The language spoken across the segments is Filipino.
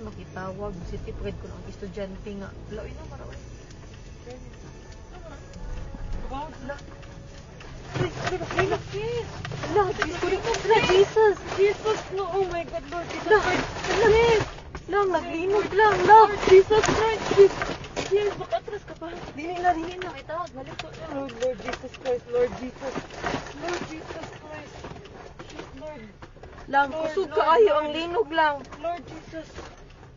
makitawag city pride ko ng estudyante nga. Laoy na maraway. La. Ay, ala, sis. Ala, Jesus. Jesus, no, oh my God, Lord Jesus La, Christ. sis. Lang, naglinog lang. La, Jesus Christ, sis. Sis, makatras ka pa. dili na. Ay, tawag, balik ko. Lord Jesus Christ, Lord Jesus. Lord Jesus Christ. Sis, Lord. Lang, Lord, kusog Lord, kaayo Lord. ang linog lang. Lord Jesus.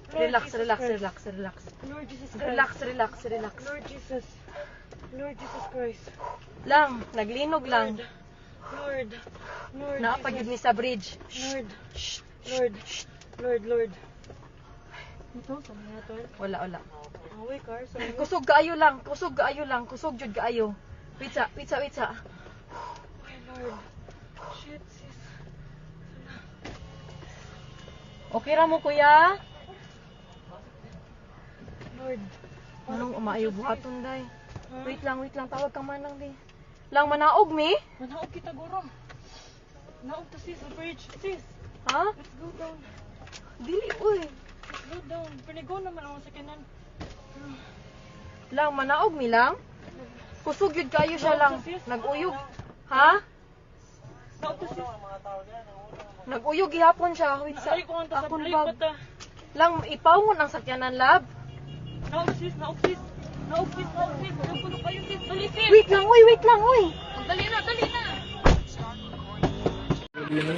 Lord Relax, Jesus relax, Christ. relax, relax. Lord Jesus Christ. Relax, relax, relax. Lord Jesus. Lord Jesus Christ. Lang, naglinog lang. Lord. Lord Naapagid Jesus. ni sa bridge. Lord. Lord. Lord, Lord. Ito, saan nga ito? Wala. Away, car. Saan nga? Kusog kaayo lang, kusog jud kaayo. Wait sa. Ay, Lord. Shit, sis. Okay ra mo kuya? Lord. Anong umaayo buhaton day? Ha? Wait lang, tawag ka manang di. Lang manaog mi? Manaog kita, guro. Naog to, sis, the bridge. Sis, Ha? let's go down. Dili uy. Let's go down. Panigo naman ako sa kanan. Lang manaog mi lang. Kusog yun kayo siya lang. Naguyog. Ha? Naog to, sis. Naguyog gihapon siya. Wait sa. Ay, kung ang tasap, Akon ay, bag. pata. Lang ipawon ang sakyanan lab. Naog, sis, naog, sis. Naog, sis, naog, sis. Naog, puno kayo, sis. Dali, sis. Wait lang uy. Dali na, dali na. Dali na.